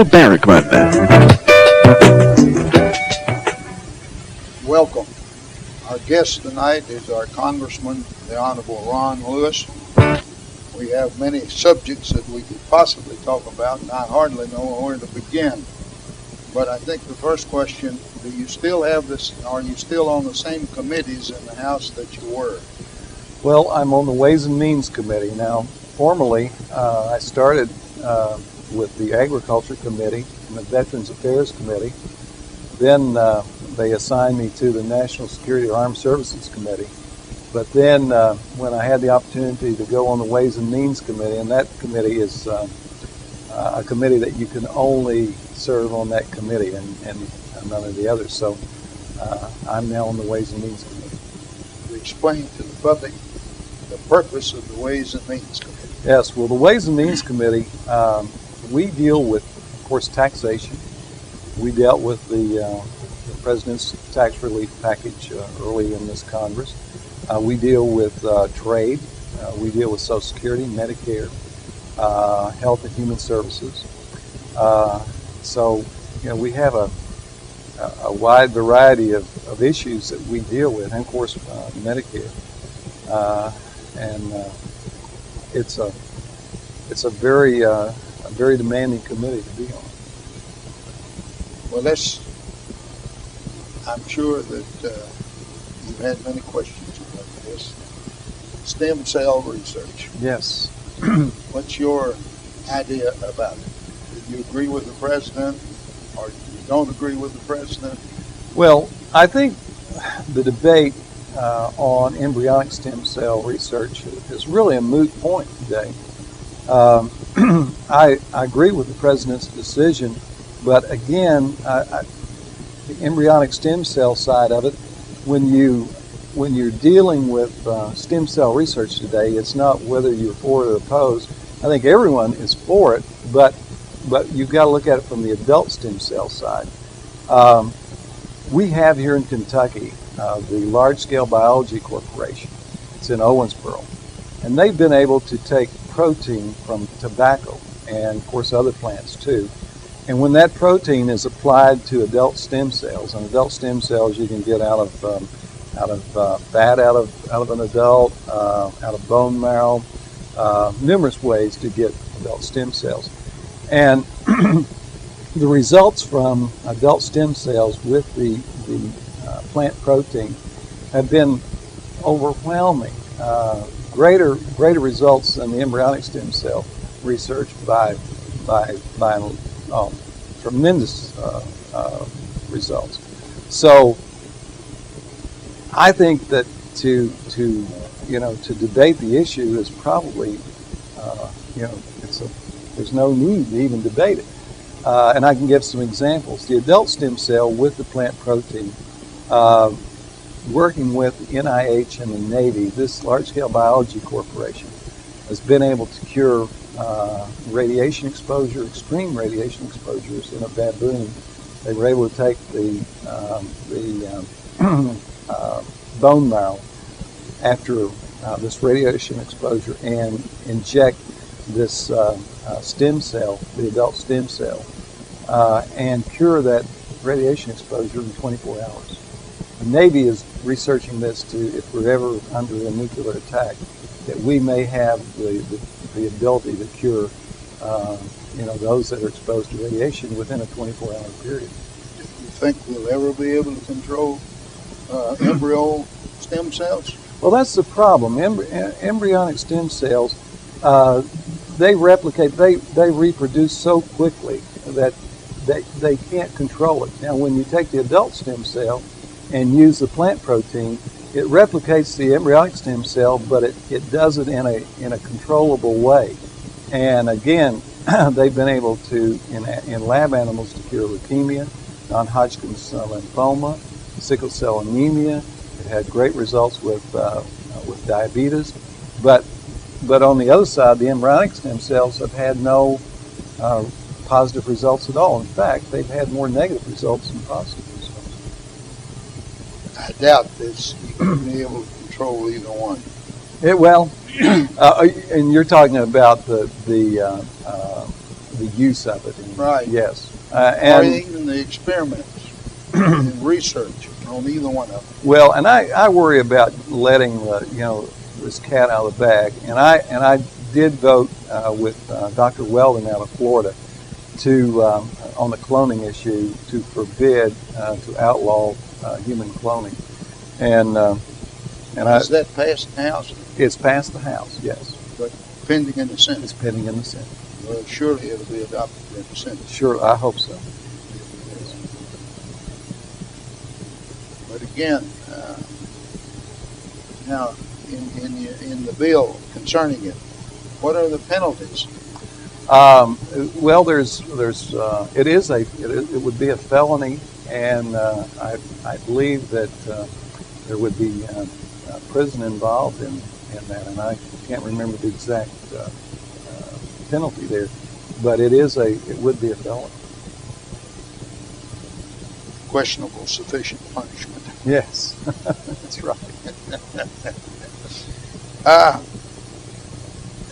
Barrickman. Welcome. Our guest tonight is our Congressman, the Honorable Ron Lewis. We have many subjects that we could possibly talk about, and I hardly know where to begin. But I think the first question, do you still have this, are you still on the same committees in the House that you were? Well, I'm on the Ways and Means Committee now. Formally, I started with the Agriculture Committee and the Veterans Affairs Committee. Then they assigned me to the National Security Armed Services Committee. But then when I had the opportunity to go on the Ways and Means Committee, and that committee is a committee that you can only serve on that committee and none of the others. So I'm now on the Ways and Means Committee. To explain to the public the purpose of the Ways and Means Committee. Yes, well, the Ways and Means Committee, we deal with, of course, taxation. We dealt with the President's tax relief package early in this Congress. We deal with trade. We deal with Social Security, Medicare, Health and Human Services. So, you know, we have a wide variety of issues that we deal with, and of course, Medicare. It's a very demanding committee to be on. Well, I'm sure that you've had many questions about this. Stem cell research. Yes. What's your idea about it? Do you agree with the president, or you don't agree with the president? Well, I think the debate on embryonic stem cell research is really a moot point today. I agree with the president's decision, but again, the embryonic stem cell side of it, when you're dealing with stem cell research today, it's not whether you're for it or opposed. I think everyone is for it, but you've got to look at it from the adult stem cell side. We have here in Kentucky the Large Scale Biology Corporation. It's in Owensboro, and they've been able to take protein from tobacco and, of course, other plants too. And when that protein is applied to adult stem cells, and adult stem cells you can get out of fat out of an adult, out of bone marrow, numerous ways to get adult stem cells. And the results from adult stem cells with the plant protein have been overwhelming. Greater results than the embryonic stem cell research by tremendous results. So I think that to debate the issue is probably there's no need to even debate it. And I can give some examples. The adult stem cell with the plant protein, working with NIH and the Navy, this Large-Scale Biology Corporation has been able to cure radiation exposure, extreme radiation exposures in a baboon. They were able to take the bone marrow after this radiation exposure and inject this stem cell, the adult stem cell, and cure that radiation exposure in 24 hours. The Navy is researching this to, if we're ever under a nuclear attack, that we may have the ability to cure those that are exposed to radiation within a 24-hour period. Do you think we'll ever be able to control embryo stem cells? Well, that's the problem. Embryonic stem cells, they replicate, they reproduce so quickly that they can't control it. Now, when you take the adult stem cell and use the plant protein, it replicates the embryonic stem cell, but it does it in a controllable way. And again, they've been able to, in lab animals, to cure leukemia, non-Hodgkin's lymphoma, sickle cell anemia. It had great results with diabetes. But on the other side, the embryonic stem cells have had no positive results at all. In fact, they've had more negative results than positive results. I doubt this. You're going to be able to control either one. And you're talking about the the use of it. Right. Yes. Or And even the experiments and research on either one of them. well, and I worry about letting this cat out of the bag. And I did vote with Dr. Weldon out of Florida to on the cloning issue to forbid to outlaw human cloning. And Has that passed the House? It's passed the House, yes. But pending in the Senate? It's pending in the Senate. Well, surely it'll be adopted in the Senate. Sure, I hope so. But again, now in the bill concerning it, what are the penalties? Well, it would be a felony, and I believe that there would be prison involved in that, and I can't remember the exact penalty there, but it would be a felony. Questionable sufficient punishment. Yes, that's right.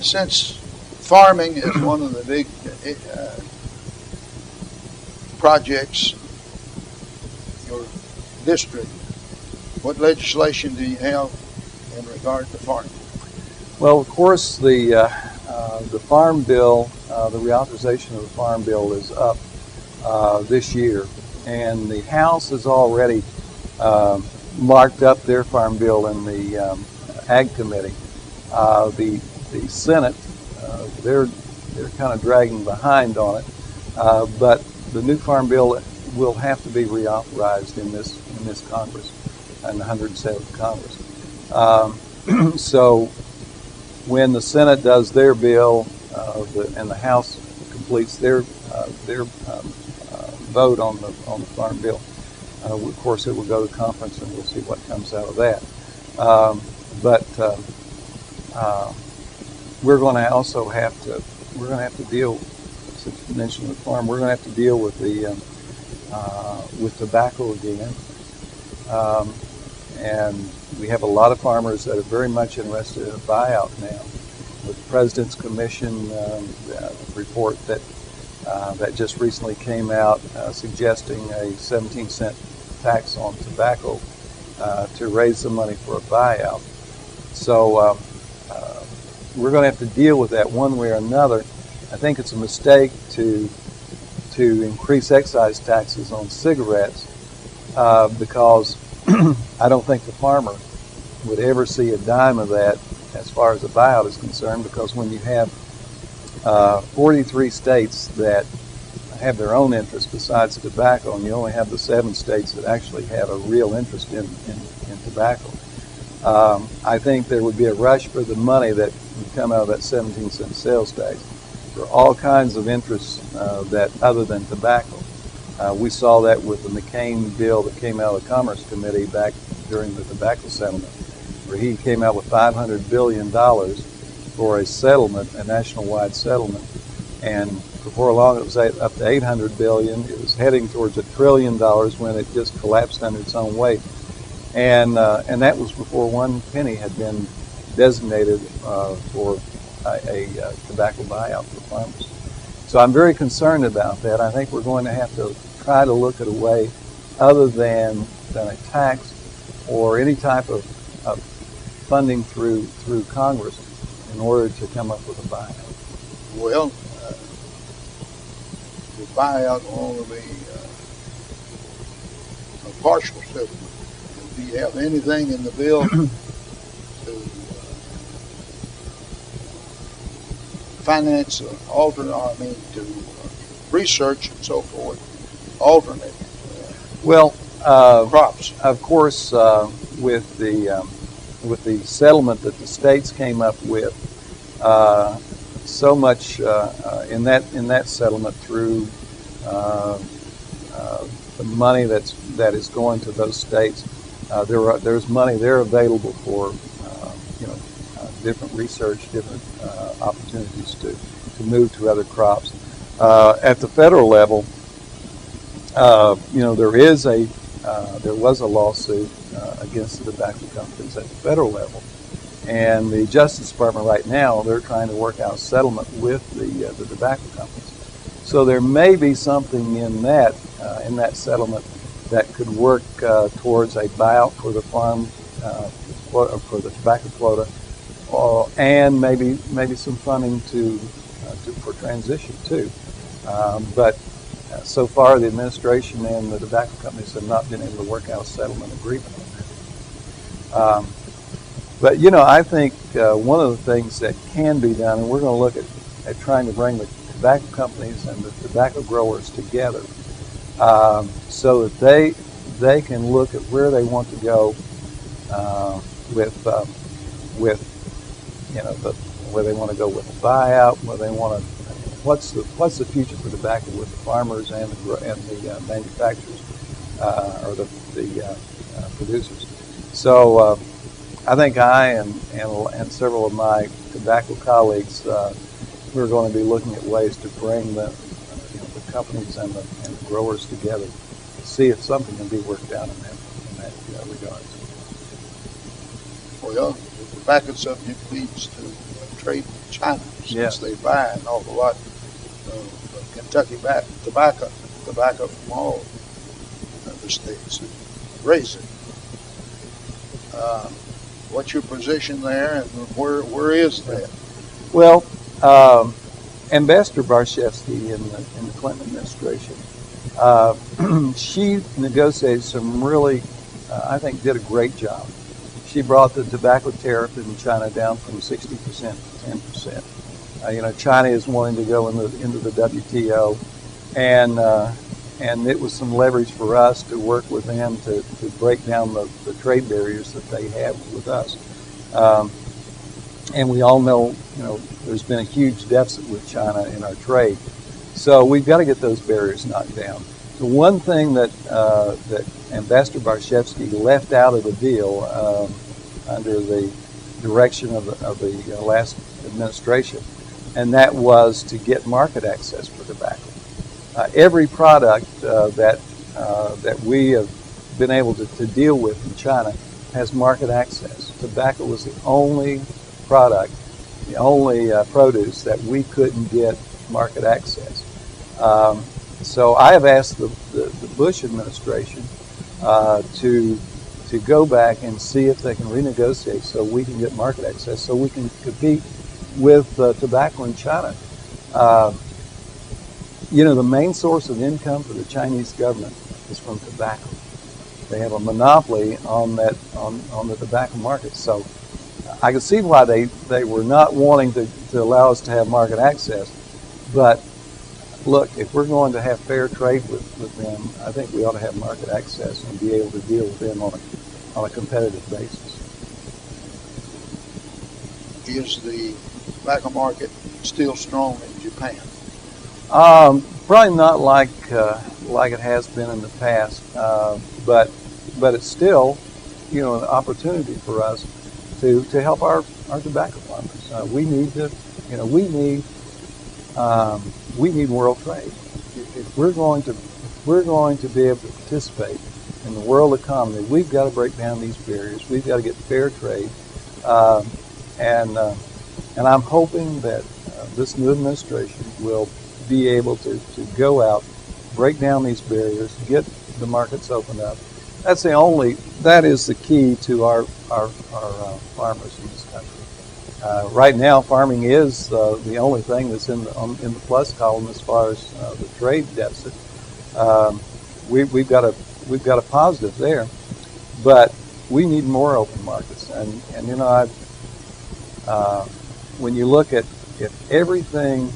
Since farming is one of the big projects in your district, what legislation do you have in regard to farming? Well, of course, the farm bill, the reauthorization of the farm bill is up this year, and the House has already marked up their farm bill in the Ag Committee. The Senate, they're kind of dragging behind on it, but the new farm bill will have to be reauthorized in this Congress, in the 107th Congress. So when the Senate does their bill and the House completes their vote on the farm bill, of course it will go to conference, and we'll see what comes out of that. But we're going to also have to deal, since you mentioned the farm, we're going to have to deal with with tobacco again. And we have a lot of farmers that are very much interested in a buyout now. With the President's Commission report that just recently came out suggesting a 17-cent tax on tobacco to raise the money for a buyout. So we're going to have to deal with that one way or another. I think it's a mistake to increase excise taxes on cigarettes because I don't think the farmer would ever see a dime of that as far as the buyout is concerned, because when you have 43 states that have their own interest besides tobacco, and you only have the 7 states that actually have a real interest in tobacco, I think there would be a rush for the money that would come out of that 17-cent sales tax for all kinds of interests that other than tobacco. We saw that with the McCain bill that came out of the Commerce Committee back during the tobacco settlement, where he came out with $500 billion for a settlement, a nationwide settlement. And before long, it was up to $800 billion. It was heading towards $1 trillion when it just collapsed under its own weight. And that was before one penny had been designated for a tobacco buyout for farmers. So I'm very concerned about that. I think we're going to have to try to look at a way other than a tax or any type of funding through Congress in order to come up with a buyout. Well, the buyout will only be a partial settlement. Do you have anything in the bill to finance, to research and so forth, alternate crops? Of course, with the settlement that the states came up with, so much in that settlement through the money that is going to those states, there's money there available for different research, different opportunities to move to other crops. At the federal level, there was a lawsuit against the tobacco companies at the federal level, and the Justice Department right now, they're trying to work out a settlement with the tobacco companies. So there may be something in that settlement that could work towards a buyout for the farm, for the tobacco quota, and maybe some funding for transition too. But so far, the administration and the tobacco companies have not been able to work out a settlement agreement on that. But I think one of the things that can be done, and we're going to look at trying to bring the tobacco companies and the tobacco growers together, so that they can look at where they want to go with where they want to go with the buyout, where they want to. What's the future for tobacco with the farmers and the manufacturers or the producers? So I think I and several of my tobacco colleagues we're going to be looking at ways to bring the companies and the growers together, see if something can be worked out in that regard. Well, the tobacco subject leads to trade with China, since they buy an awful lot of Kentucky tobacco from all the states and raise it. What's your position there, and where is that? Well, Ambassador Barshevsky in the Clinton administration, she negotiated some really, I think, did a great job. She brought the tobacco tariff in China down from 60% to 10%. China is wanting to go into the WTO, and it was some leverage for us to work with them to break down the trade barriers that they have with us. And we all know, there's been a huge deficit with China in our trade. So we've got to get those barriers knocked down. The one thing that Ambassador Barshevsky left out of the deal under the direction of the last administration, and that was to get market access for tobacco. Every product that we have been able to deal with in China has market access. Tobacco was the only product, the only produce that we couldn't get market access. So I have asked the Bush administration to go back and see if they can renegotiate so we can get market access, so we can compete with tobacco in China. The main source of income for the Chinese government is from tobacco. They have a monopoly on the tobacco market. So I can see why they were not wanting to allow us to have market access. But look, if we're going to have fair trade with them, I think we ought to have market access and be able to deal with them on a competitive basis. Is the tobacco market still strong in Japan? Probably not like it has been in the past, but it's still, an opportunity for us to help our tobacco farmers. We need world trade. If we're going to be able to participate in the world economy, we've got to break down these barriers. We've got to get fair trade, and I'm hoping that this new administration will be able to go out, break down these barriers, get the markets opened up. That is the key to our farmers in this country. Right now, farming is the only thing that's in the plus column as far as the trade deficit. We've got a positive there, but we need more open markets. And when you look at if everything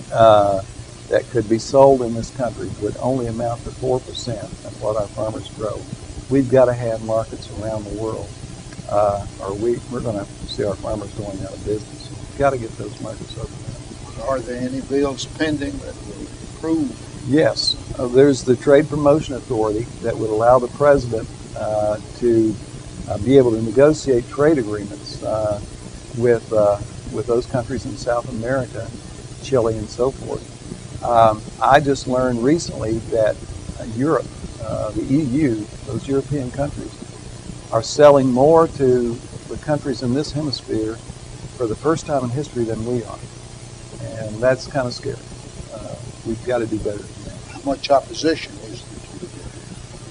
that could be sold in this country would only amount to 4% of what our farmers grow, we've got to have markets around the world, or we're going to see our farmers going out of business. We've got to get those markets open. Are there any bills pending that will improve? Yes. There's the Trade Promotion Authority that would allow the president to be able to negotiate trade agreements with those countries in South America, Chile, and so forth. I just learned recently that Europe, the EU, those European countries, are selling more to the countries in this hemisphere for the first time in history than we are. And that's kind of scary. we've got to do better than that. How much opposition is there?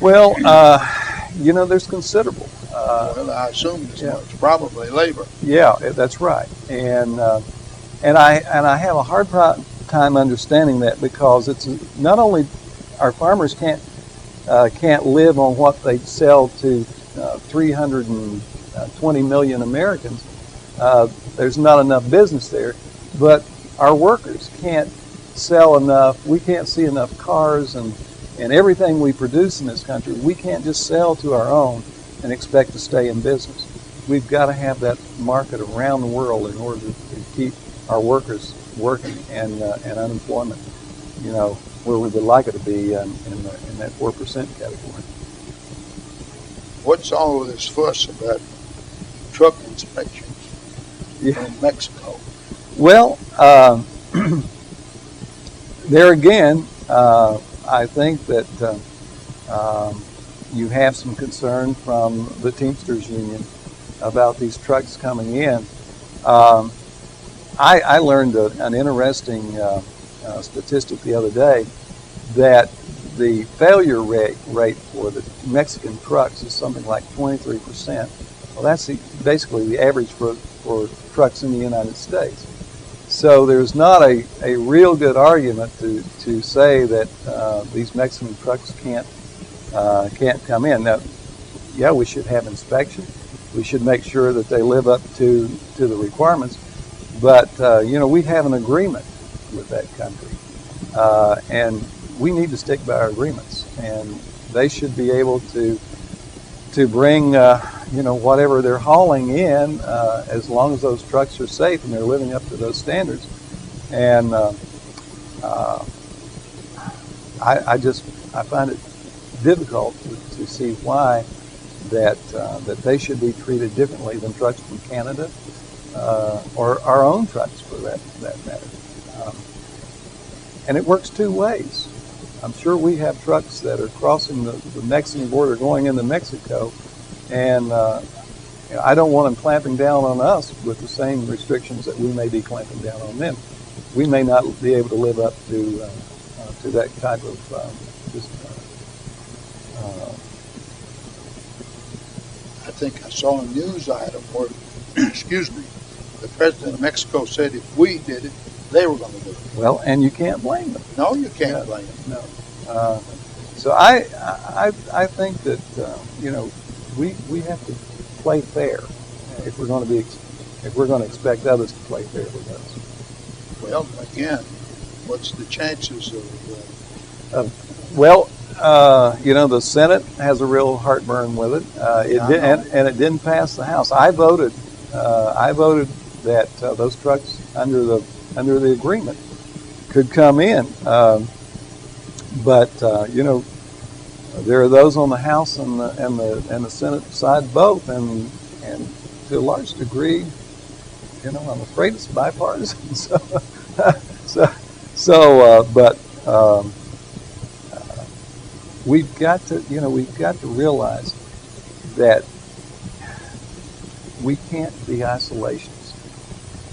Well, there's considerable. Well, I assume as yeah. much. Probably labor. Yeah, that's right. And I have a hard time understanding that, because it's not only our farmers can't live on what they sell to 320 million Americans. There's not enough business there, but our workers can't sell enough. We can't see enough cars and everything we produce in this country. We can't just sell to our own and expect to stay in business. We've got to have that market around the world in order to keep our workers working and unemployment, where we would like it to be in that 4% category. What's all of this fuss about truck inspections in Mexico? Well, there again, I think that you have some concern from the Teamsters Union about these trucks coming in. I learned an interesting statistic the other day, that the failure rate for the Mexican trucks is something like 23%. Well, that's basically the average for trucks in the United States. So there's not a real good argument to say that these Mexican trucks can't come in. Now, yeah, we should have inspection. We should make sure that they live up to the requirements. But we have an agreement with that country, and we need to stick by our agreements. And they should be able to bring whatever they're hauling in, as long as those trucks are safe and they're living up to those standards. And I find it difficult to see why that they should be treated differently than trucks from Canada, or our own trucks for that matter. And it works two ways. I'm sure we have trucks that are crossing the Mexican border going into Mexico, and I don't want them clamping down on us with the same restrictions that we may be clamping down on them. We may not be able to live up to that type of I think I saw a news item where, excuse me, the president of Mexico said if we did it, they were going to do it. Well, and you can't blame them. No, you can't blame them. No. So I think that we have to play fair if we're going to expect others to play fair with us. Well, again, what's the chances of? The Senate has a real heartburn with it. And it didn't pass the House. I voted that those trucks under the agreement could come in. But there are those on the House and the Senate side both, and to a large degree, I'm afraid it's bipartisan. But we've got to realize that we can't be isolationist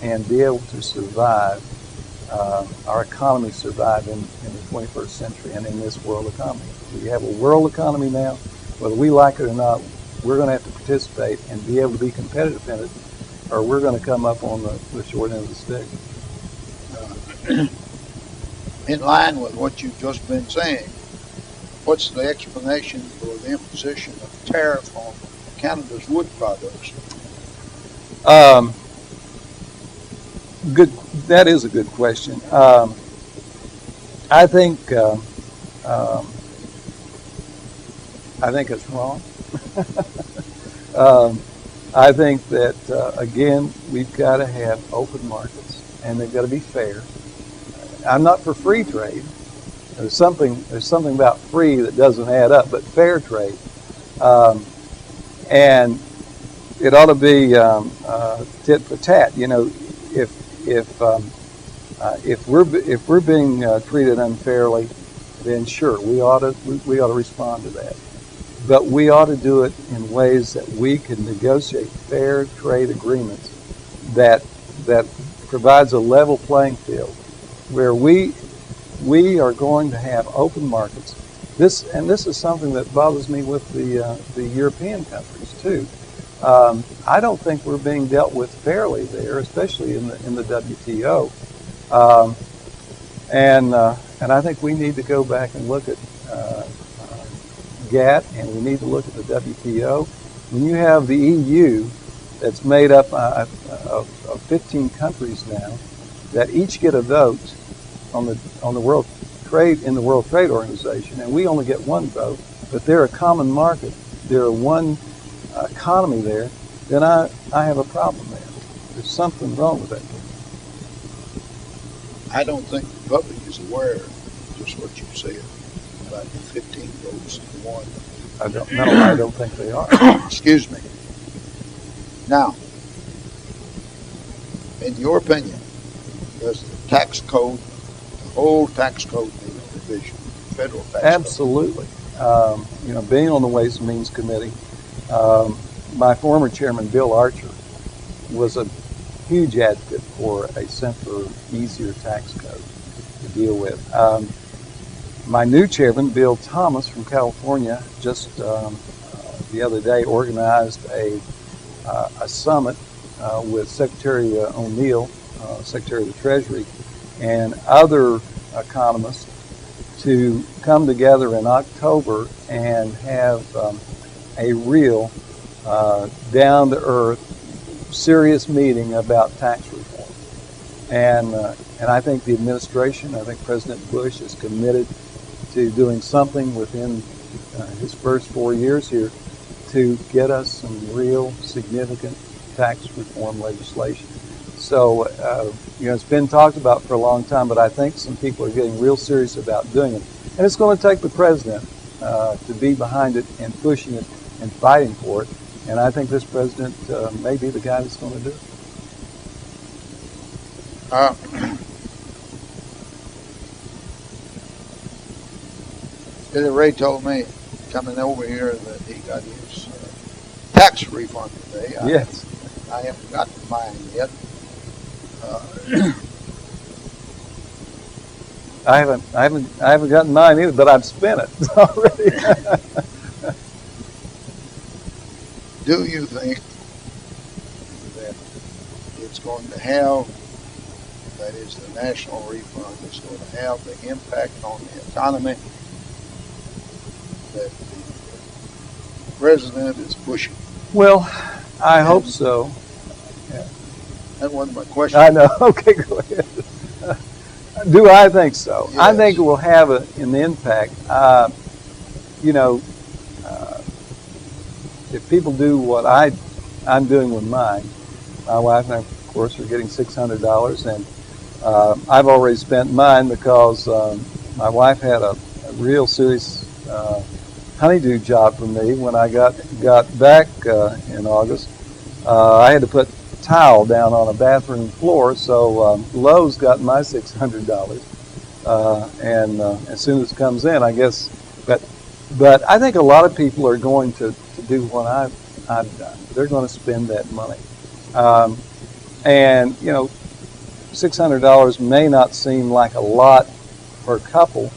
and be able to survive. Our economy survive in the 21st century and in this world economy. We have a world economy now. Whether we like it or not, we're going to have to participate and be able to be competitive in it, or we're going to come up on the short end of the stick. In line with what you've just been saying, what's the explanation for the imposition of tariff on Canada's wood products? Good. That is a good question. I think it's wrong. I think that again, we've got to have open markets, and they've got to be fair. I'm not for free trade. There's something about free that doesn't add up, but fair trade, and it ought to be tit for tat. If we're being treated unfairly, then sure we ought to respond to that. But we ought to do it in ways that we can negotiate fair trade agreements that provides a level playing field, where we we are going to have open markets. This is something that bothers me with the European countries too. I don't think we're being dealt with fairly there, especially in the WTO. And I think we need to go back and look at GATT, and we need to look at the WTO. When you have the EU that's made up of 15 countries now that each get a vote on the World Trade in the World Trade Organization, and we only get one vote, but they're a common market, they're one economy there, then I have a problem there. There's something wrong with that. I don't think the public is aware of just what you said about the 15 votes to one. I don't think they are. Excuse me. Now, in your opinion, does the tax code, the whole tax code need a revision? Federal tax Absolutely. Being on the Ways and Means Committee, my former chairman, Bill Archer, was a huge advocate for a simpler, easier tax code to deal with. My new chairman, Bill Thomas from California, just the other day organized a summit with Secretary O'Neill, Secretary of the Treasury, and other economists to come together in October and have a real down-to-earth, serious meeting about tax reform. And I think the administration, I think President Bush is committed to doing something within his first 4 years here to get us some real significant tax reform legislation. So, it's been talked about for a long time, but I think some people are getting real serious about doing it. And it's going to take the president to be behind it and pushing it and fighting for it. And I think this president may be the guy that's going to do it. Billy Ray told me coming over here that he got his tax refund today. Yes. I haven't gotten mine yet. I haven't gotten mine either, but I've spent it already. Do you think that it's going to have, that is the national refund, is going to have the impact on the economy that the president is pushing? Well, I hope so. Yeah. That wasn't my question. I know. Okay, go ahead. Do I think so? Yes. I think it will have an impact. If people do what I'm doing with mine, my wife and I, of course, are getting $600, and I've already spent mine because my wife had a real serious honeydew job for me when I got back in August. I had to put tile down on a bathroom floor, so Lowe's got my $600, and as soon as it comes in, I guess. But I think a lot of people are going to do what I've done. They're going to spend that money, and $600 may not seem like a lot per couple,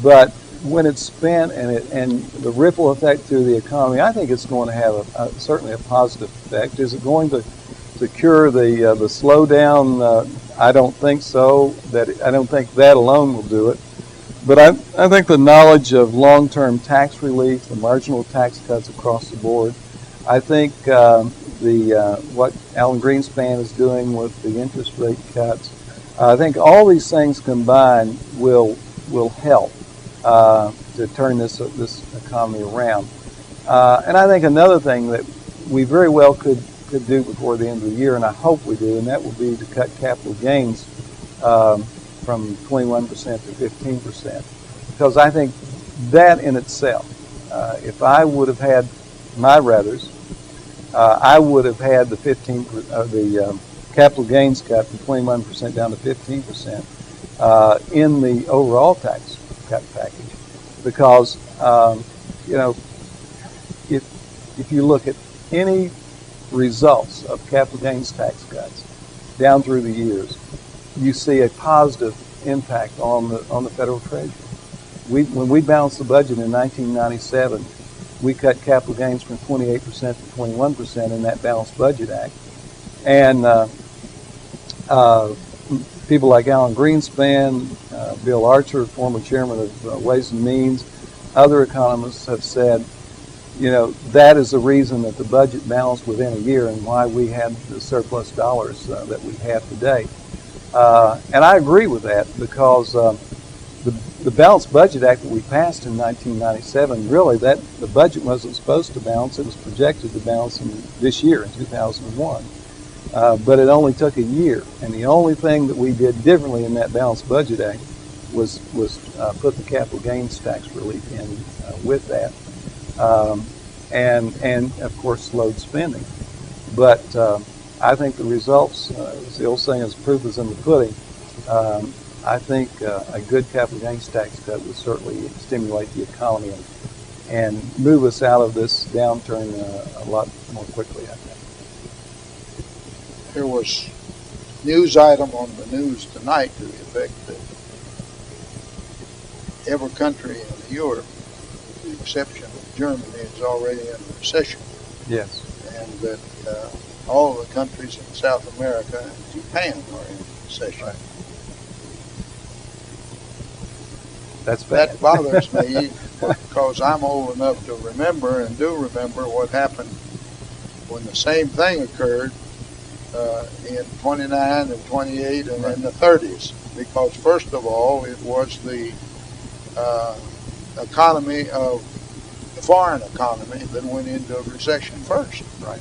but when it's spent and the ripple effect through the economy, I think it's going to have certainly a positive effect. Is it going to cure the slowdown? I don't think so. I don't think that alone will do it. But I think the knowledge of long-term tax relief, the marginal tax cuts across the board, I think what Alan Greenspan is doing with the interest rate cuts, I think all these things combined will help to turn this economy around. And I think another thing that we very well could do before the end of the year, and I hope we do, and that will be to cut capital gains from 21% to 15%, because I think that in itself, if I would have had my ruthers, I would have had the capital gains cut from 21% down to 15% in the overall tax cut package, because if you look at any results of capital gains tax cuts down through the years, you see a positive impact on the federal treasury. When we balanced the budget in 1997, we cut capital gains from 28% to 21% in that Balanced Budget Act, and people like Alan Greenspan, Bill Archer, former chairman of Ways and Means, other economists have said, that is the reason that the budget balanced within a year and why we had the surplus dollars that we have today. And I agree with that because the Balanced Budget Act that we passed in 1997, really the budget wasn't supposed to balance. It was projected to balance in this year, in 2001. But it only took a year. And the only thing that we did differently in that Balanced Budget Act was put the capital gains tax relief in with that. And of course slowed spending. But I think the results, as the old saying is, proof is in the pudding. I think a good capital gains tax cut would certainly stimulate the economy and move us out of this downturn a lot more quickly, I think. There was news item on the news tonight to the effect that every country in Europe, with the exception of Germany, is already in a recession. Yes. And that all of the countries in South America and Japan are in a recession. Right. That's bad. That bothers me because I'm old enough to remember and do remember what happened when the same thing occurred in 29 and 28 and in the 30s. Because first of all, it was the economy of the foreign economy that went into a recession first. Right.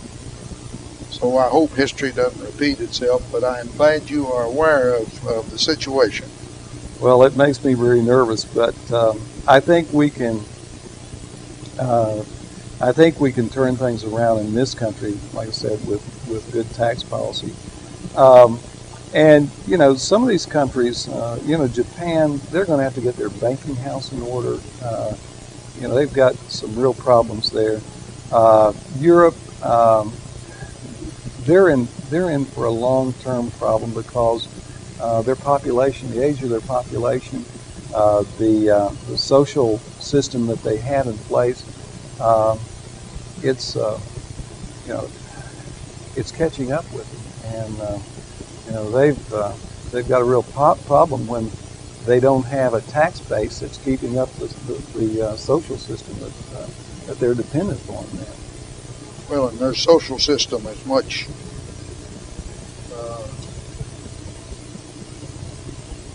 So I hope history doesn't repeat itself, but I am glad you are aware of the situation. Well, it makes me very nervous, but I think we can. I think we can turn things around in this country, like I said, with good tax policy. And some of these countries, Japan, they're going to have to get their banking house in order. They've got some real problems there. Europe, they're in for a long-term problem because their population, the age of their population, the social system that they had in place, it's catching up with them, and they've got a real problem when they don't have a tax base that's keeping up the social system that they're dependent on now. Well, and their social system is much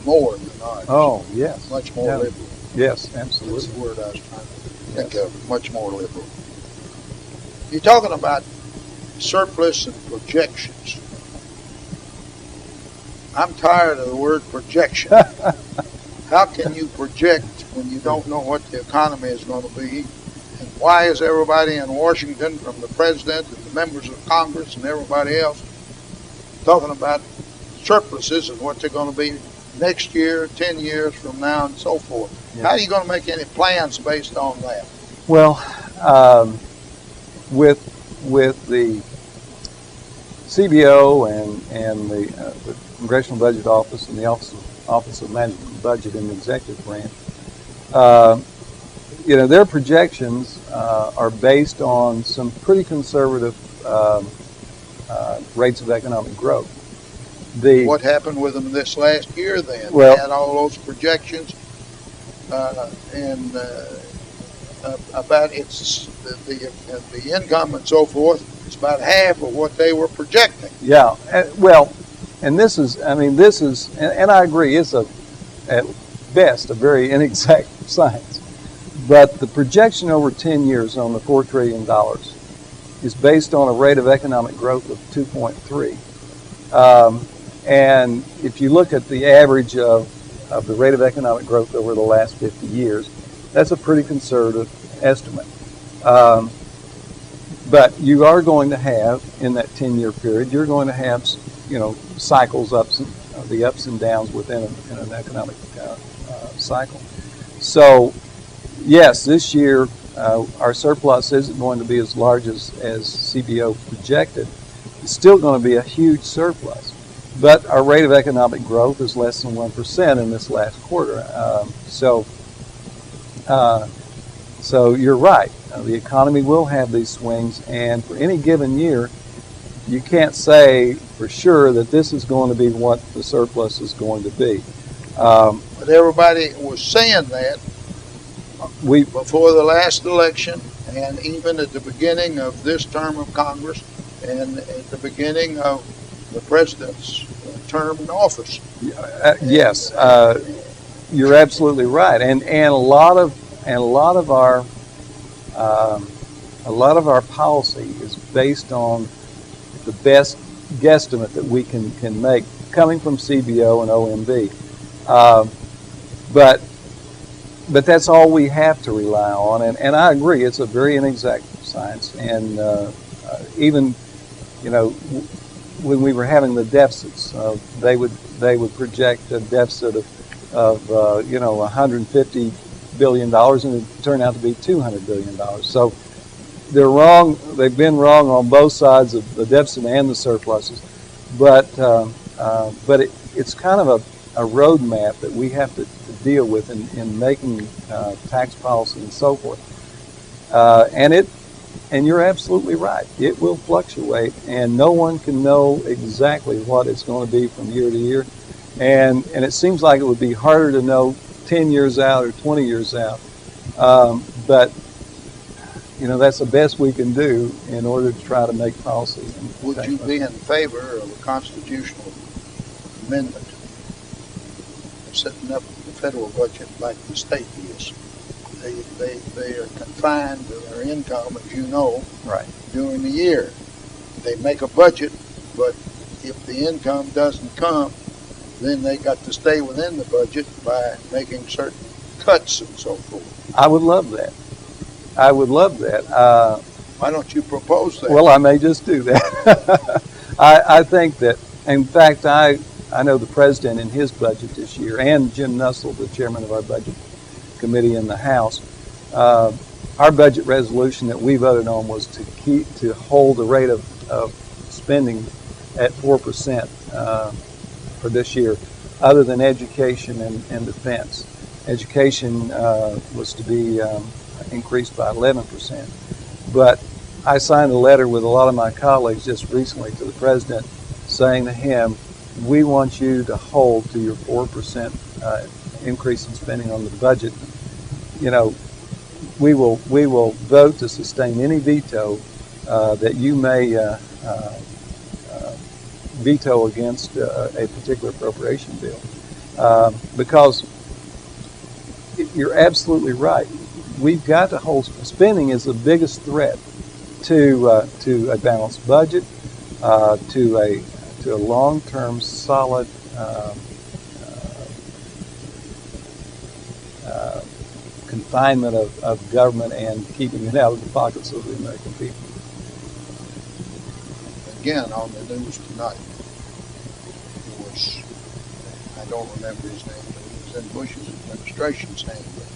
more than ours. Oh, yes. Much more liberal. Yes, absolutely. That's the word I was trying to think of. Much more liberal. You're talking about surplus and projections. I'm tired of the word projection. How can you project when you don't know what the economy is going to be? And why is everybody in Washington, from the president and the members of Congress and everybody else, talking about surpluses and what they're going to be next year, 10 years from now, and so forth? Yeah. How are you going to make any plans based on that? Well, with the CBO and the Congressional Budget Office and the Office of Management and Budget in the Executive Branch, their projections are based on some pretty conservative rates of economic growth. What happened with them this last year then? Well, they had all those projections about the income and so forth. It's about half of what they were projecting. Yeah, and this is, and I agree, it's at best a very inexact science. But the projection over 10 years on the $4 trillion is based on a rate of economic growth of 2.3. And if you look at the average of the rate of economic growth over the last 50 years, that's a pretty conservative estimate. But you are going to have, in that 10-year period, you're going to have, cycles, the ups and downs within an economic cycle. So, yes, this year our surplus isn't going to be as large as CBO projected. It's still going to be a huge surplus. but our rate of economic growth is less than 1% in this last quarter. So you're right. The economy will have these swings, and for any given year, you can't say for sure that this is going to be what the surplus is going to be. But everybody was saying that before the last election, and even at the beginning of this term of Congress, and at the beginning of the president's term in office. Yes, you're absolutely right, and a lot of our policy is based on the best guesstimate that we can make coming from CBO and OMB. But that's all we have to rely on, and I agree, it's a very inexact science, and even, when we were having the deficits, they would project a deficit of $150 billion, and it turned out to be $200 billion. So they're wrong. They've been wrong on both sides of the deficit and the surpluses, but it's kind of a roadmap that we have to deal with in making tax policy and so forth. And you're absolutely right. It will fluctuate, and no one can know exactly what it's going to be from year to year. And it seems like it would be harder to know 10 years out or 20 years out. But that's the best we can do in order to try to make policy. Would you be in favor of a constitutional amendment setting up the federal budget like the state is? They are confined to their income, as you know, right, during the year. They make a budget, but if the income doesn't come, then they got to stay within the budget by making certain cuts and so forth. I would love that. Why don't you propose that? Well, I may just do that. I think that, in fact, I know the president in his budget this year, and Jim Nussle, the chairman of our budget committee in the House, our budget resolution that we voted on was to hold the rate of spending at 4% for this year, other than education and defense. Education was to be increased by 11%. But I signed a letter with a lot of my colleagues just recently to the president saying to him, we want you to hold to your 4% increase in spending on the budget. We will vote to sustain any veto that you may veto against a particular appropriation bill, because you're absolutely right. We've got to hold. Spending is the biggest threat to a balanced budget, to a long-term solid confinement of government and keeping it out of the pockets of the American people. Again, on the news tonight, it was, I don't remember his name, but he was in Bush's administration saying that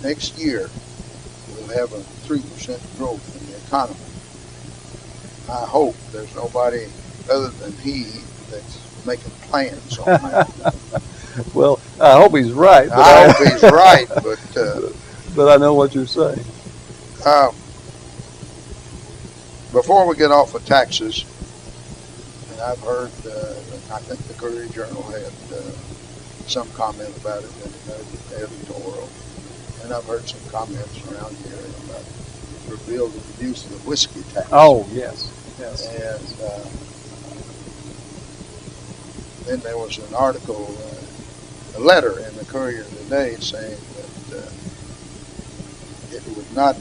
next year we'll have a 3% growth in the economy. I hope there's nobody other than he that's making plans on that. Well, I hope he's right. I hope he's right, but I know what you're saying. Before we get off of taxes, and I've heard, I think the Courier Journal had some comment about it in the editorial, and I've heard some comments around here about repealing the use of the whiskey tax. Oh, yes. And then there was an article, a letter in the Courier today saying that it would not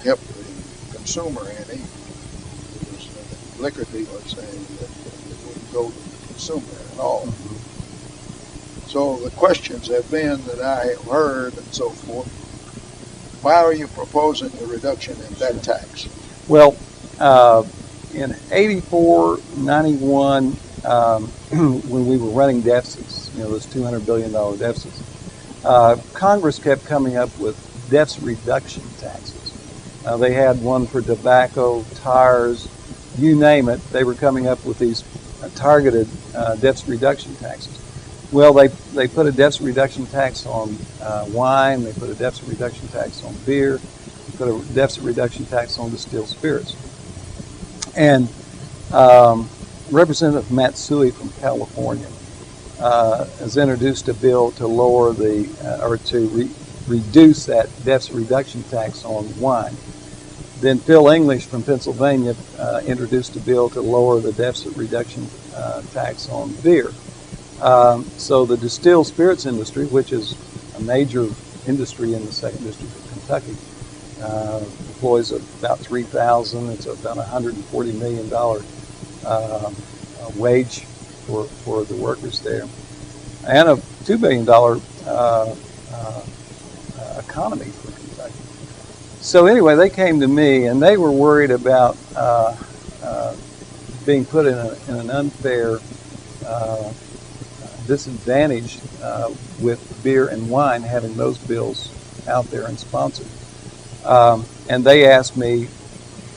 help the consumer any. It was the liquor dealer saying that it wouldn't go to the consumer at all. Mm-hmm. So the questions have been that I have heard and so forth. Why are you proposing a reduction in that tax? Well, in 84, 91, when we were running deficits, those $200 billion deficits, Congress kept coming up with deficit reduction taxes. They had one for tobacco, tires, you name it. They were coming up with these targeted deficit reduction taxes. Well, they put a deficit reduction tax on wine. They put a deficit reduction tax on beer. They put a deficit reduction tax on distilled spirits. And Representative Matsui from California has introduced a bill to lower reduce that deficit reduction tax on wine. Then Phil English from Pennsylvania introduced a bill to lower the deficit reduction tax on beer. So the distilled spirits industry, which is a major industry in the 2nd District of Kentucky, employs about 3,000. It's about $140 million wage for the workers there, and a $2 billion economy for Kentucky. So anyway, they came to me, and they were worried about being put in an unfair disadvantage with beer and wine, having those bills out there and sponsored. And they asked me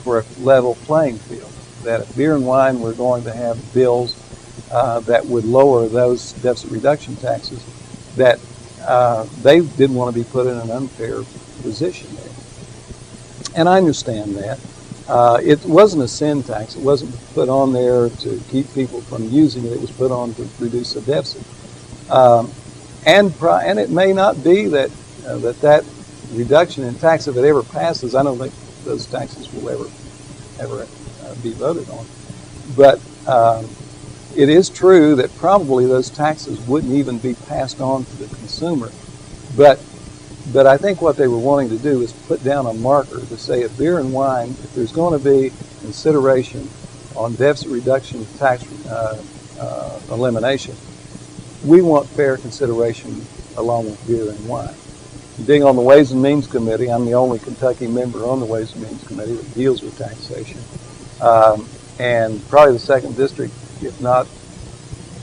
for a level playing field, that if beer and wine were going to have bills that would lower those deficit reduction taxes, that they didn't want to be put in an unfair position there. And I understand that. It wasn't a sin tax. It wasn't put on there to keep people from using it. It was put on to reduce the deficit. And it may not be that reduction in tax, if it ever passes, I don't think those taxes will ever be voted on. But it is true that probably those taxes wouldn't even be passed on to the consumer. But I think what they were wanting to do is put down a marker to say if beer and wine, if there's going to be consideration on deficit reduction tax elimination, we want fair consideration along with beer and wine. Being on the Ways and Means Committee, I'm the only Kentucky member on the Ways and Means Committee that deals with taxation. And probably the 2nd District, if not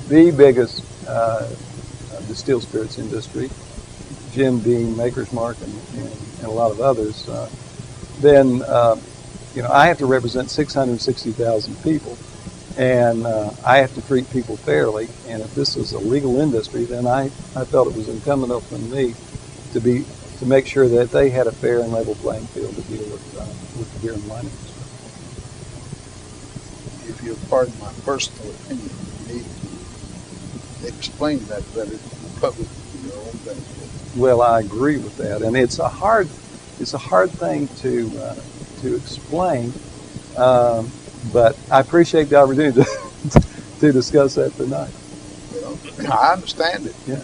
the biggest distilled spirits industry, Jim Beam, Maker's Mark, and a lot of others, then I have to represent 660,000 people, and I have to treat people fairly. And if this is a legal industry, then I felt it was incumbent upon me to make sure that they had a fair and level playing field to deal with the beer and wine industry. If you'll pardon my personal opinion, you need to explain that better to the public for your own benefit. Well, I agree with that, and it's a hard thing to explain. But I appreciate the opportunity to discuss that tonight. Well, I understand it. Yeah.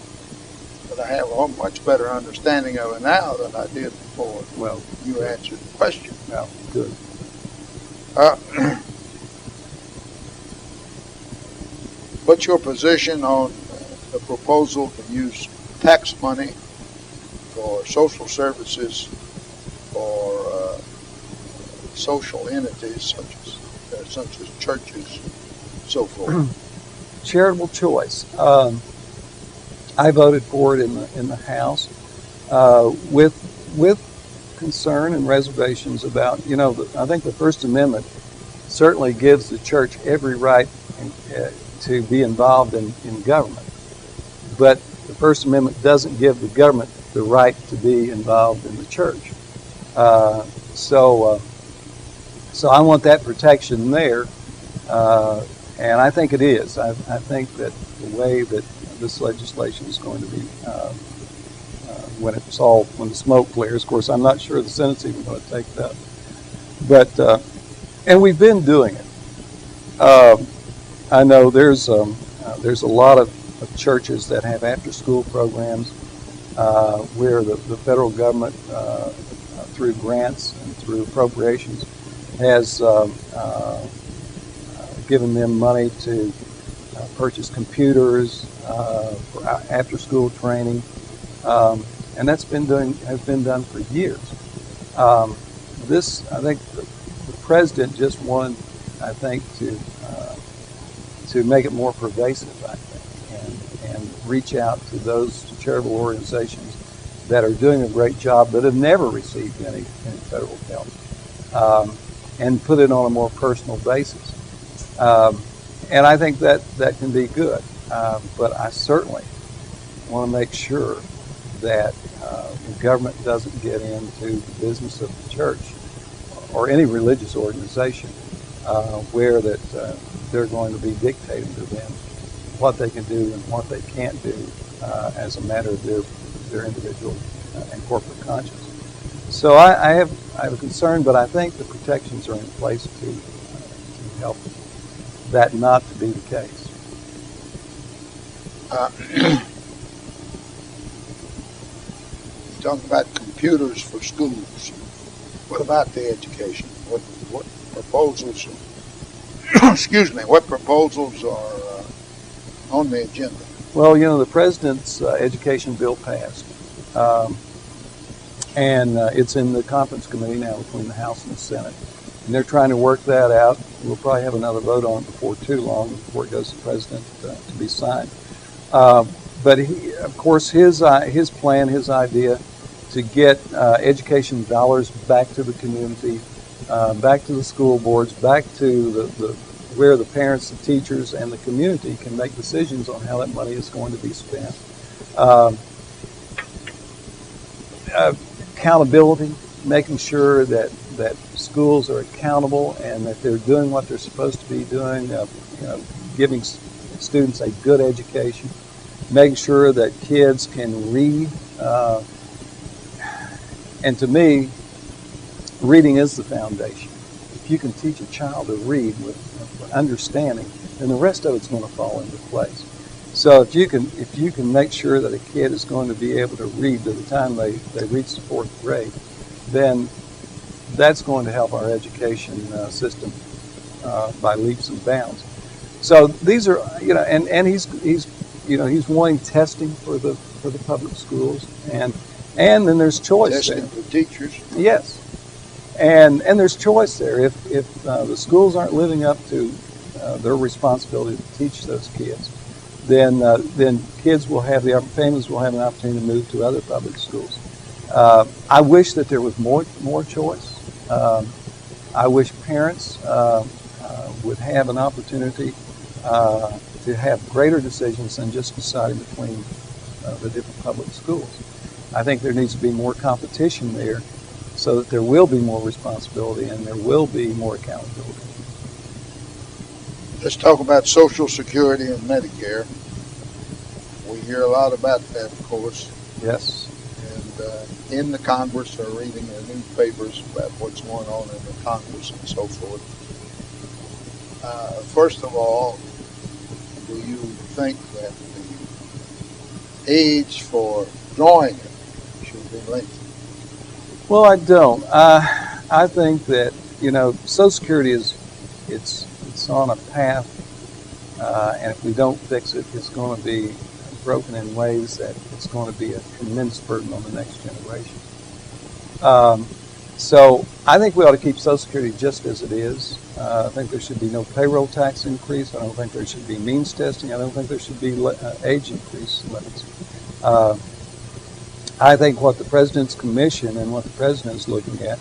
But I have a much better understanding of it now than I did before. Well, you answered the question. Well, good. What's your position on the proposal to use tax money for social services for social entities such as churches, so forth? Charitable choice. I voted for it in the House with concern and reservations about, I think the First Amendment certainly gives the church every right to be involved in government. But the First Amendment doesn't give the government the right to be involved in the church. So I want that protection there, and I think it is. I think that the way that this legislation is going to be, when the smoke clears, of course, I'm not sure the Senate's even going to take it up. But, and we've been doing it. I know there's a lot of churches that have after-school programs where the federal government, through grants and through appropriations, has given them money to purchase computers for after-school training, and has been done for years. I think the president just wanted, I think, to make it more pervasive, I think, and reach out to those charitable organizations that are doing a great job but have never received any federal help, and put it on a more personal basis. and I think that can be good. But I certainly want to make sure that the government doesn't get into the business of the church or any religious organization where that they're going to be dictating to them what they can do and what they can't do as a matter of their individual and corporate conscience. So I have a concern, but I think the protections are in place to help that not to be the case. Talking about computers for schools. What about the education? What proposals? Excuse me. What proposals are on the agenda? Well, the president's education bill passed, and it's in the conference committee now between the House and the Senate, and they're trying to work that out. We'll probably have another vote on it before too long, before it goes to the president to be signed. But of course, his plan, his idea to get education dollars back to the community, back to the school boards, back to where the parents, the teachers, and the community can make decisions on how that money is going to be spent. Accountability, making sure that schools are accountable and that they're doing what they're supposed to be doing, giving students a good education, making sure that kids can read. And to me, reading is the foundation. If you can teach a child to read with understanding, then the rest of it's going to fall into place. So if you can make sure that a kid is going to be able to read by the time they reach the 4th grade, then that's going to help our education system by leaps and bounds. So these are, and he's wanting testing for the public schools, and then there's choice Testing there. for teachers. Yes, and there's choice there. If the schools aren't living up to their responsibility to teach those kids, then kids will have families will have an opportunity to move to other public schools. I wish that there was more choice. I wish parents would have an opportunity to have greater decisions than just deciding between the different public schools. I think there needs to be more competition there so that there will be more responsibility and there will be more accountability. Let's talk about Social Security and Medicare. We hear a lot about that, of course. Yes. And in the Congress, they're reading the newspapers about what's going on in the Congress and so forth. First of all, do you think that the age for drawing it should be lengthened? Well, I don't. I think that Social Security it's on a path, and if we don't fix it, it's going to be broken in ways that it's going to be a tremendous burden on the next generation. So I think we ought to keep Social Security just as it is. I think there should be no payroll tax increase. I don't think there should be means testing. I don't think there should be age increase limits. I think what the President's Commission and what the President's looking at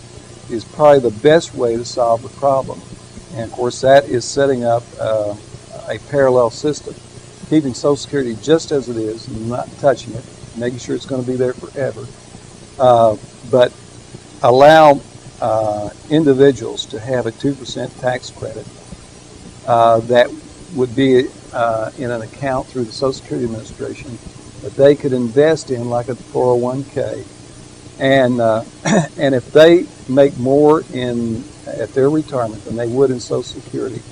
is probably the best way to solve the problem. And of course that is setting up a parallel system, keeping Social Security just as it is, not touching it, making sure it's going to be there forever, but allow individuals to have a 2% tax credit that would be in an account through the Social Security Administration that they could invest in, like a 401k. And if they make more at their retirement than they would in Social Security,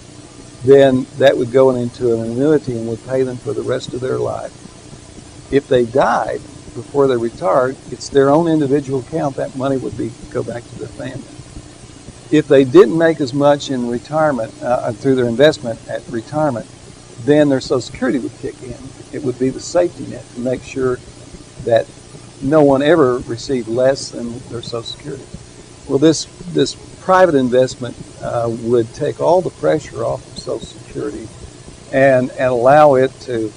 then that would go into an annuity and would pay them for the rest of their life. If they died before they retired, it's their own individual account. That money would go back to their family. If they didn't make as much in retirement through their investment at retirement, then their Social Security would kick in. It would be the safety net to make sure that no one ever received less than their Social Security. Well, this private investment would take all the pressure off of Social Security and allow it to,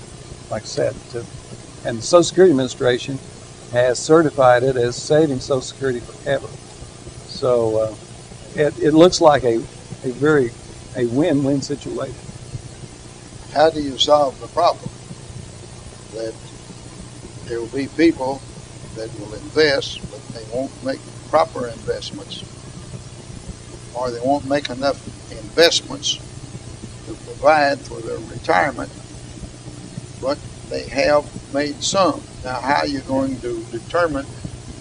like I said, and the Social Security Administration has certified it as saving Social Security forever. So it looks like a win-win situation. how do you solve the problem that there will be people that will invest, but they won't make proper investments, or they won't make enough investments to provide for their retirement, but they have made some. Now, how are you going to determine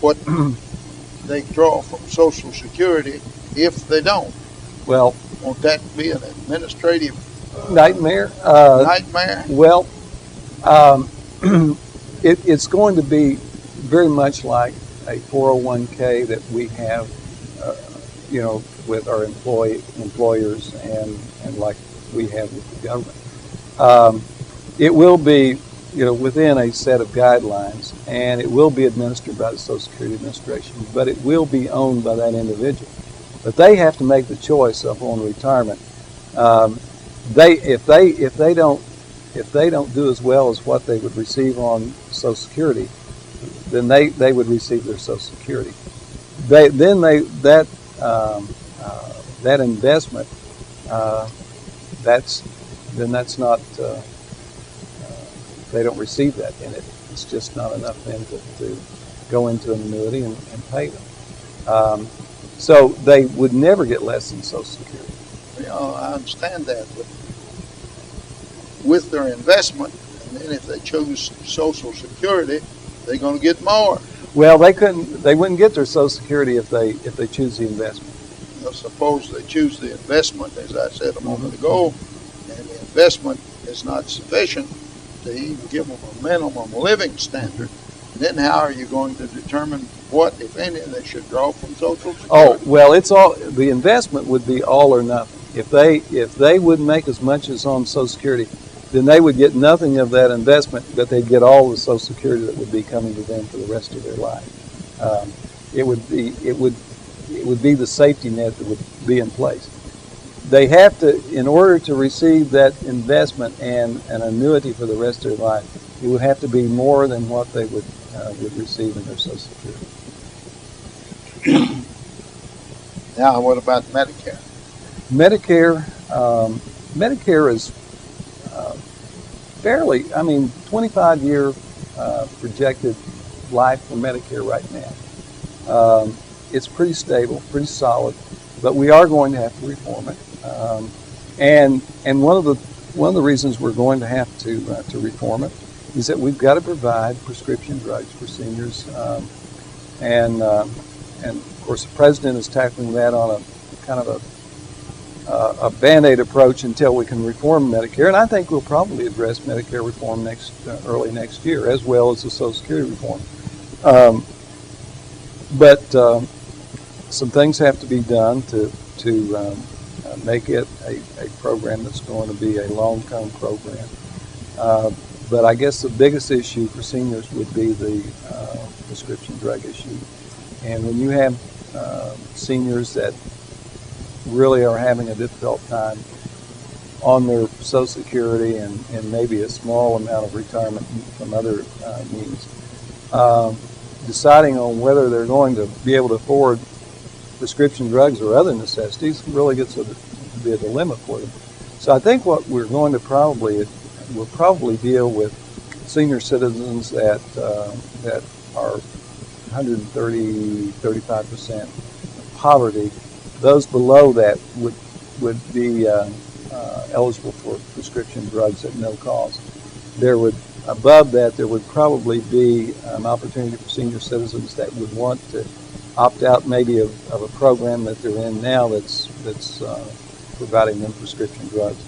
what they draw from Social Security if they don't? Well, Won't that be an administrative nightmare. nightmare? Well, it's going to be very much like a 401k that we have, with our employers and like we have with the government. It will be, within a set of guidelines, and it will be administered by the Social Security Administration, but it will be owned by that individual. But they have to make the choice upon retirement. If they don't do as well as what they would receive on Social Security, then they would receive their Social Security. That investment, that's not. They don't receive that in it. It's just not enough then to go into an annuity and pay them. So they would never get less than Social Security. I understand that, but with their investment, and then if they choose Social Security, they're going to get more. Well, they wouldn't get their Social Security if they choose the investment. Now, suppose they choose the investment, as I said a moment ago, and the investment is not sufficient to even give them a minimum living standard. Then how are you going to determine what, if any, they should draw from Social Security? Oh, well, the investment would be all or nothing. If they wouldn't make as much as on Social Security, then they would get nothing of that investment, but they'd get all the Social Security that would be coming to them for the rest of their life. It would be the safety net that would be in place. They have to, in order to receive that investment and an annuity for the rest of their life, it would have to be more than what they would receive in their Social Security. Now, what about Medicare? Medicare is fairly, 25-year projected life for Medicare right now. It's pretty stable, pretty solid, but we are going to have to reform it. And one of the reasons we're going to have to reform it is that we've got to provide prescription drugs for seniors, and of course the president is tackling that on a kind of a Band-Aid approach until we can reform Medicare, and I think we'll probably address Medicare reform early next year, as well as the Social Security reform. But some things have to be done to make it a program that's going to be a long-term program. But I guess the biggest issue for seniors would be the prescription drug issue. And when you have seniors that really are having a difficult time on their Social Security and maybe a small amount of retirement from other means, deciding on whether they're going to be able to afford prescription drugs or other necessities really gets to be a dilemma for them. So I think what we're going to we'll probably deal with senior citizens that are 135% poverty. Those below that would be eligible for prescription drugs at no cost. Above that, there would probably be an opportunity for senior citizens that would want to opt out maybe of a program that they're in now that's providing them prescription drugs,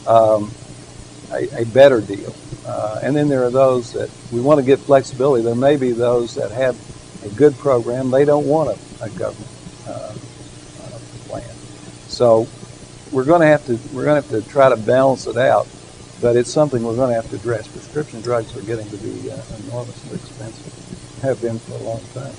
a better deal. And then there are those that we want to give flexibility. There may be those that have a good program. They don't want a government plan. So we're going to have to try to balance it out. But it's something we're going to have to address. Prescription drugs are getting to be enormously expensive. Have been for a long time.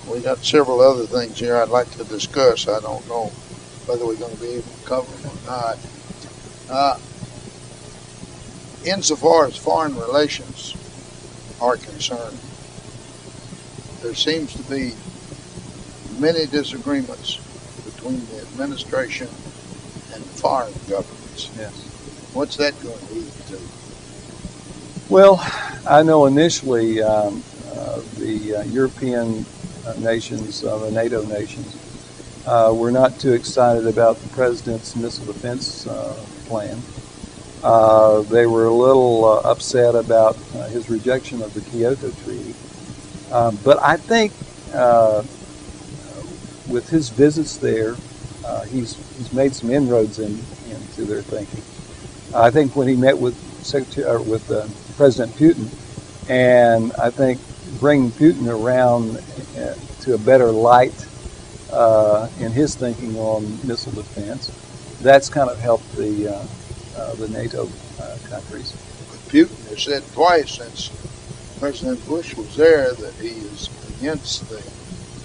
We got several other things here I'd like to discuss. I don't know whether we're going to be able to cover them or not. Insofar as foreign relations are concerned, there seems to be many disagreements between the administration and foreign governments. Yes. What's that going to lead to? Well, I know initially the European nations, the NATO nations, were not too excited about the president's missile defense plan. They were a little upset about his rejection of the Kyoto Treaty. But I think with his visits there, he's made some inroads into their thinking. I think when he met with President Putin, and I think bringing Putin around to a better light in his thinking on missile defense, that's kind of helped the NATO countries. But Putin has said twice since President Bush was there that he is against the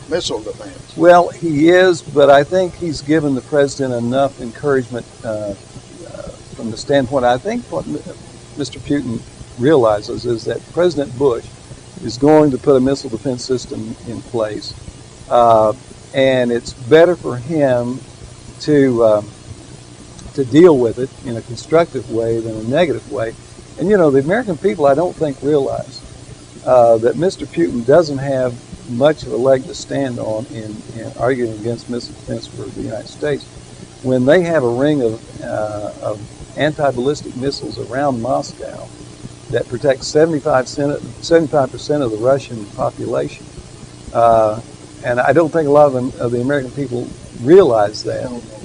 missile defense. Well, he is, but I think he's given the president enough encouragement from the standpoint. I think what Mr. Putin realizes is that President Bush is going to put a missile defense system in place, and it's better for him to deal with it in a constructive way than a negative way. And you know, the American people, I don't think, realize that Mr. Putin doesn't have much of a leg to stand on in arguing against missile defense for the United States. When they have a ring of anti-ballistic missiles around Moscow that protects 75% of the Russian population, and I don't think a lot of the American people realize that. I don't know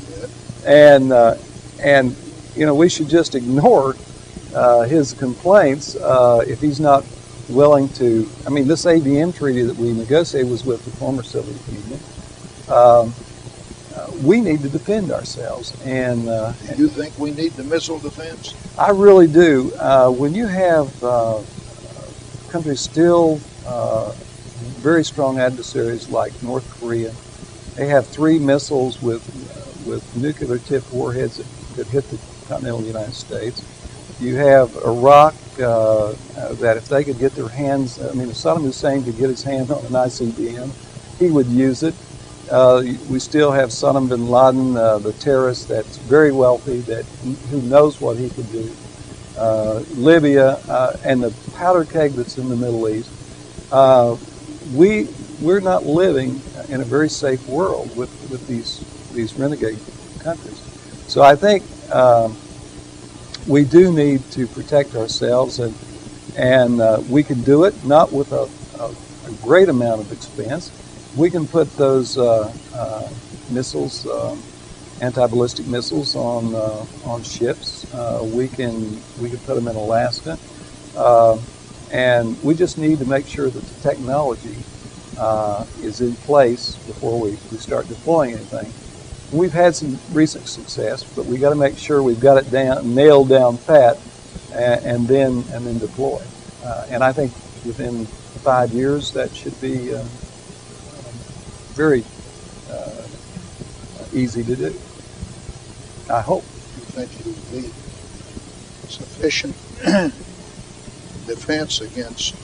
that. And you know, we should just ignore his complaints if he's not willing to. I mean, this ABM treaty that we negotiated was with the former Soviet Union. We need to defend ourselves. And Do you think we need the missile defense? I really do. When you have countries still very strong adversaries like North Korea, they have 3 missiles with nuclear-tipped warheads that hit the continental United States. You have Iraq that if they could get their hands, I mean, if Saddam Hussein could get his hands on an ICBM, he would use it. We still have Saddam bin Laden, the terrorist that's very wealthy, who knows what he could do. Libya and the powder keg that's in the Middle East. We're not living in a very safe world with these renegade countries. So I think we do need to protect ourselves, and we can do it not with a great amount of expense. We can put those missiles, anti-ballistic missiles, on ships. We can put them in Alaska, and we just need to make sure that the technology is in place before we start deploying anything. We've had some recent success, but we got to make sure we've got it nailed down pat, and then deploy. And I think within 5 years that should be very easy to do. I hope. You think it would be sufficient defense against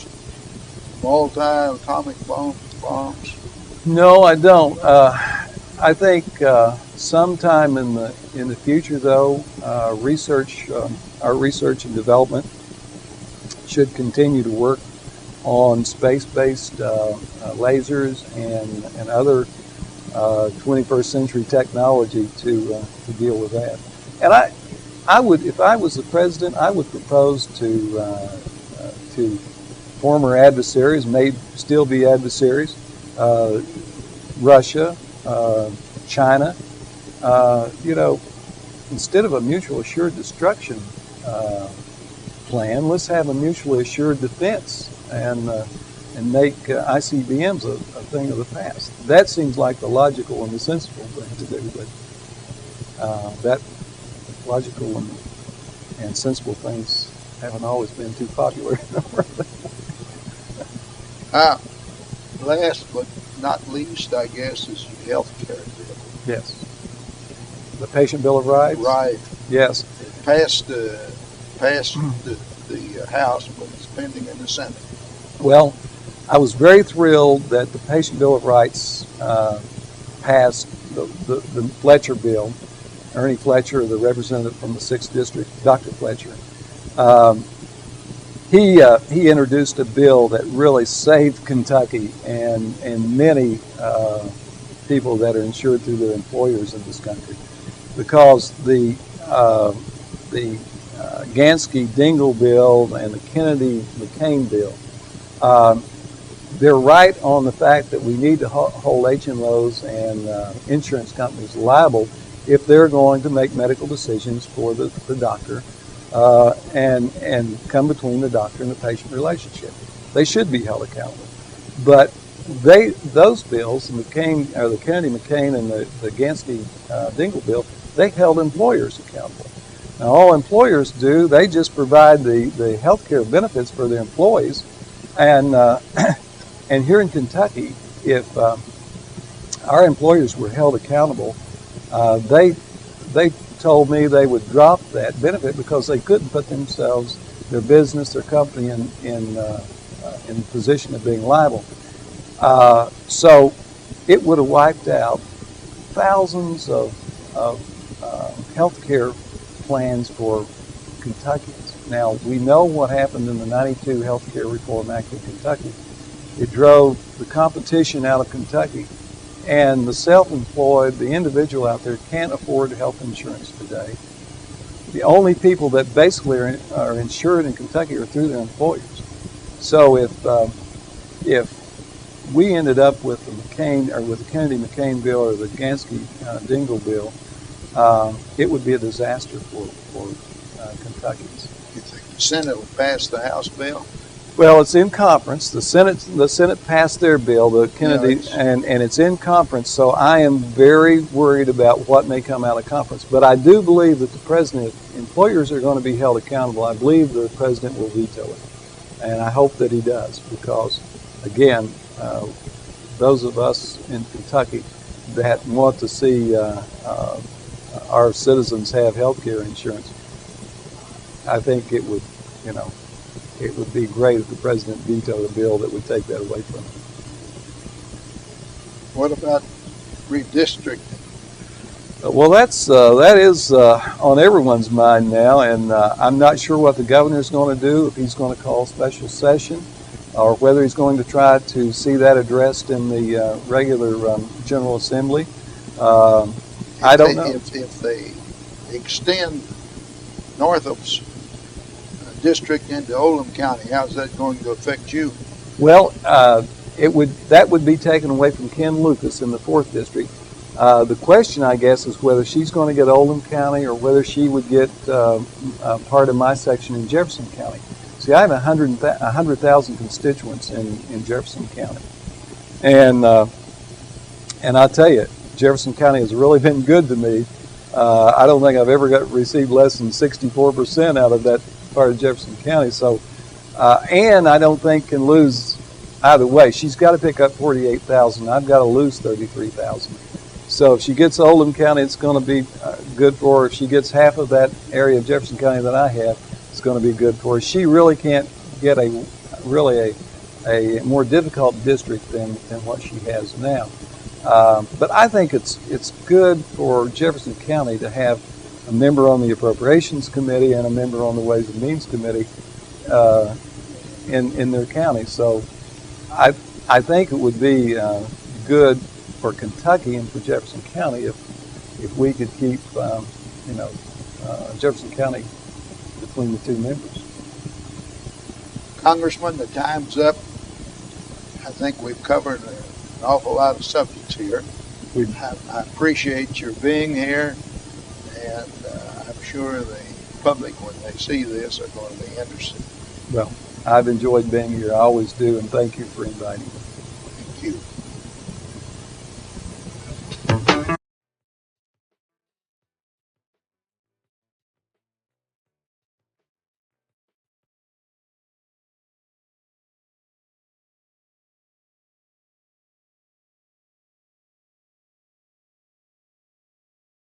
multi-atomic bombs? No, I don't. I think sometime in the future, though, our research and development should continue to work on space-based lasers and other 21st century technology to deal with that. And I would, if I was the president, I would propose to former adversaries, may still be adversaries, Russia, China, instead of a mutual assured destruction plan, let's have a mutually assured defense and make ICBMs a thing of the past. That seems like the logical and the sensible thing to do, but that logical and sensible things haven't always been too popular. Last but not least, I guess, is the health care bill. Yes. The Patient Bill of Rights? Right. Yes. It passed the House, but it's pending in the Senate. Well, I was very thrilled that the Patient Bill of Rights passed the Fletcher bill. Ernie Fletcher, the representative from the 6th District, Dr. Fletcher, he introduced a bill that really saved Kentucky and many people that are insured through their employers in this country, because the Gansky-Dingell bill and the Kennedy-McCain bill, they're right on the fact that we need to hold HMOs and insurance companies liable if they're going to make medical decisions for the doctor and come between the doctor and the patient relationship. They should be held accountable. But those bills, the Kennedy-McCain and the Gansky-Dingell bill, they held employers accountable. Now, all employers do, they just provide the health care benefits for their employees. And and here in Kentucky, if our employers were held accountable, they told me they would drop that benefit because they couldn't put themselves, their business, their company in the position of being liable. So it would have wiped out thousands of health care plans for Kentuckians. Now, we know what happened in the 92 Health Care Reform Act in Kentucky. It drove the competition out of Kentucky, and the self-employed, the individual out there, can't afford health insurance today. The only people that basically are insured in Kentucky are through their employers. So if we ended up with the Kennedy-McCain bill or the Gansky-Dingell bill, it would be a disaster for Kentuckians. You think the Senate will pass the House bill? Well, it's in conference. The Senate passed their bill, the Kennedy, and it's in conference. So I am very worried about what may come out of conference. But I do believe that the president, if employers are going to be held accountable, I believe the president will veto it, and I hope that he does, because again, those of us in Kentucky that want to see our citizens have health care insurance, I think it would, it would be great if the president vetoed a bill that would take that away from him. What about redistricting? Well, that is on everyone's mind now, and I'm not sure what the governor is going to do, if he's going to call a special session, or whether he's going to try to see that addressed in the regular General Assembly. I don't know. If they extend Northup's district into Oldham County, how's that going to affect you? Well, that would be taken away from Ken Lucas in the 4th District. The question, I guess, is whether she's going to get Oldham County or whether she would get part of my section in Jefferson County. See, I have 100,000 constituents in Jefferson County, and I'll tell you, Jefferson County has really been good to me. I don't think I've ever received less than 64% out of that part of Jefferson County. So, and I don't think can lose either way. She's got to pick up 48,000. I've got to lose 33,000. So if she gets Oldham County, it's going to be good for her. If she gets half of that area of Jefferson County that I have, it's going to be good for her. She really can't get a more difficult district than what she has now. But I think it's good for Jefferson County to have a member on the Appropriations Committee and a member on the Ways and Means Committee in their county. So I think it would be good for Kentucky and for Jefferson County if we could keep Jefferson County between the two members. Congressman, the time's up. I think we've covered an awful lot of subjects here. I appreciate your being here, and I'm sure the public, when they see this, are going to be interested. Well, I've enjoyed being here. I always do, and thank you for inviting me.